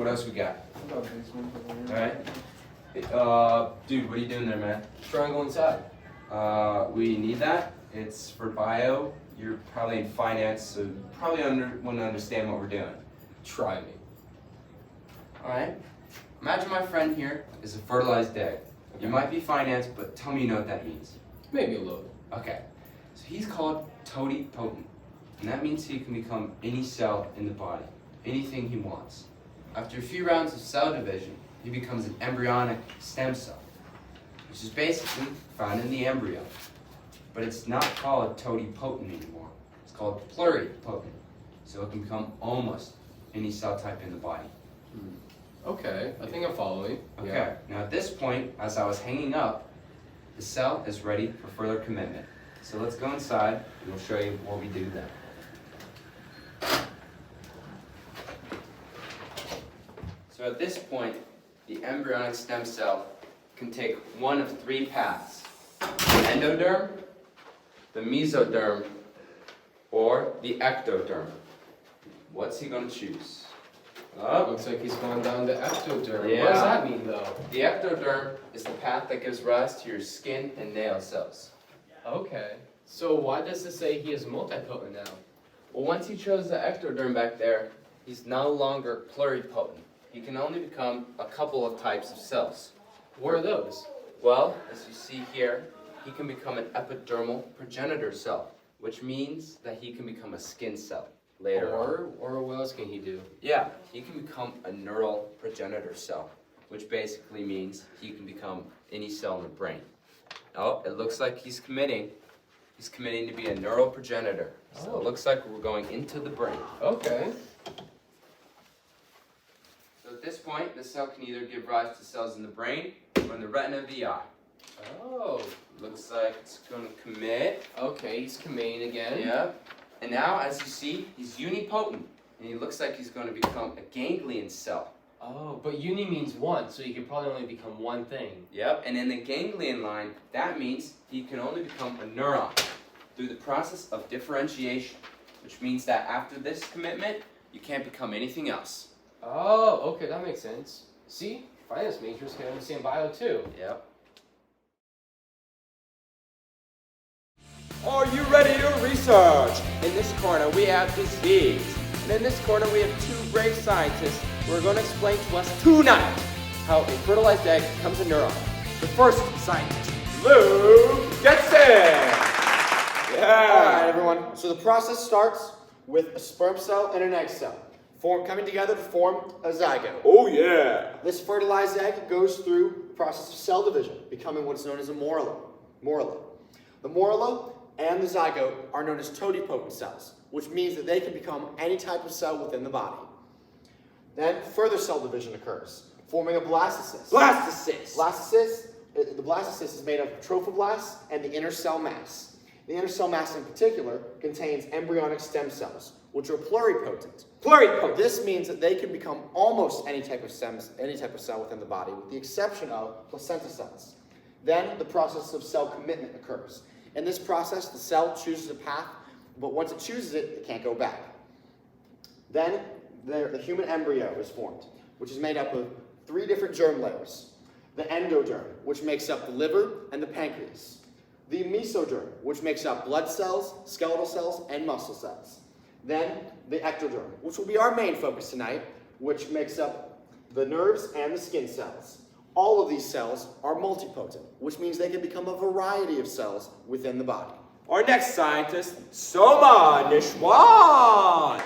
what else we got? Alright. Dude, what are you doing there, man? Try and go inside. We need that. It's for bio. You're probably in finance, so you probably want to understand what we're doing. Try me. Alright. Imagine my friend here is a fertilized egg. You might be finance, but tell me you know what that means. Maybe a little. Okay. So he's called pluripotent. And that means he can become any cell in the body. Anything he wants. After a few rounds of cell division, he becomes an embryonic stem cell, which is basically found in the embryo. But it's not called pluripotent anymore. It's called pluripotent. So it can become almost any cell type in the body. Okay, I think I'm following. Okay, Yeah. Now at this point, as I was hanging up, the cell is ready for further commitment. So let's go inside and we'll show you what we do then. So at this point, the embryonic stem cell can take one of three paths: the endoderm, the mesoderm, or the ectoderm. What's he going to choose? Looks like he's going down the ectoderm. Yeah. What does that mean, though? The ectoderm is the path that gives rise to your skin and nail cells. Okay. So why does it say he is multipotent now? Well, once he chose the ectoderm back there, he's no longer pluripotent. He can only become a couple of types of cells. What are those? Well, as you see here, he can become an epidermal progenitor cell, which means that he can become a skin cell later on. Or what else can he do? Yeah, he can become a neural progenitor cell, which basically means he can become any cell in the brain. Oh, it looks like he's committing. He's committing to be a neural progenitor. So it looks like we're going into the brain. Okay. So at this point, the cell can either give rise to cells in the brain or in the retina of the eye. Oh. Looks like it's going to commit. Okay, he's committing again. Yep. And now, as you see, he's unipotent. And he looks like he's going to become a ganglion cell. Oh, but uni means one, so he can probably only become one thing. Yep, and in the ganglion line, that means he can only become a neuron through the process of differentiation, which means that after this commitment, you can't become anything else. Oh, okay, that makes sense. See, finance majors can understand bio too. Yep. Are you ready to research? In this corner we have disease, and in this corner we have two brave scientists who are going to explain to us tonight how a fertilized egg becomes a neuron. The first scientist, Luke Getson! Yeah! Alright everyone, so the process starts with a sperm cell and an egg cell coming together to form a zygote. Oh yeah! This fertilized egg goes through the process of cell division, becoming what's known as a morula. The morula and the zygote are known as totipotent cells, which means that they can become any type of cell within the body. Then further cell division occurs, forming a blastocyst. The blastocyst is made up of trophoblasts and the inner cell mass. The inner cell mass in particular contains embryonic stem cells, which are pluripotent. This means that they can become almost any type of cell within the body, with the exception of placenta cells. Then the process of cell commitment occurs. In this process, the cell chooses a path, but once it chooses it, it can't go back. Then the human embryo is formed, which is made up of three different germ layers. The endoderm, which makes up the liver and the pancreas. The mesoderm, which makes up blood cells, skeletal cells, and muscle cells. Then the ectoderm, which will be our main focus tonight, which makes up the nerves and the skin cells. All of these cells are multipotent, which means they can become a variety of cells within the body. Our next scientist, Soma, Nashwan!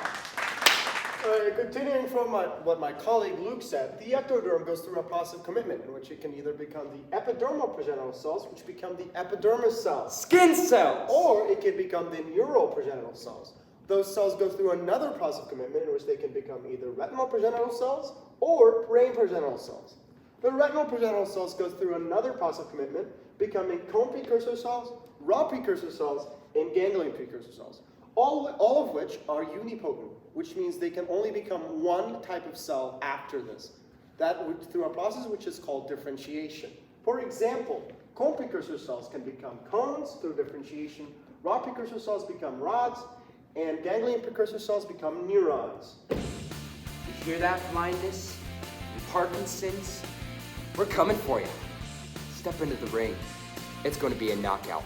Continuing from what my colleague Luke said, the ectoderm goes through a process of commitment in which it can either become the epidermal progenital cells, which become the epidermis cells, Skin cells! or it can become the neural progenital cells. Those cells go through another process of commitment in which they can become either retinal progenital cells or brain progenital cells. The retinal progenital cells go through another process of commitment, becoming cone precursor cells, rod precursor cells, and ganglion precursor cells, all of which are unipotent, which means they can only become one type of cell after this. Through a process which is called differentiation. For example, cone precursor cells can become cones through differentiation, rod precursor cells become rods, and ganglion precursor cells become neurons. You hear that, blindness? Parkinson's, we're coming for you. Step into the ring. It's going to be a knockout.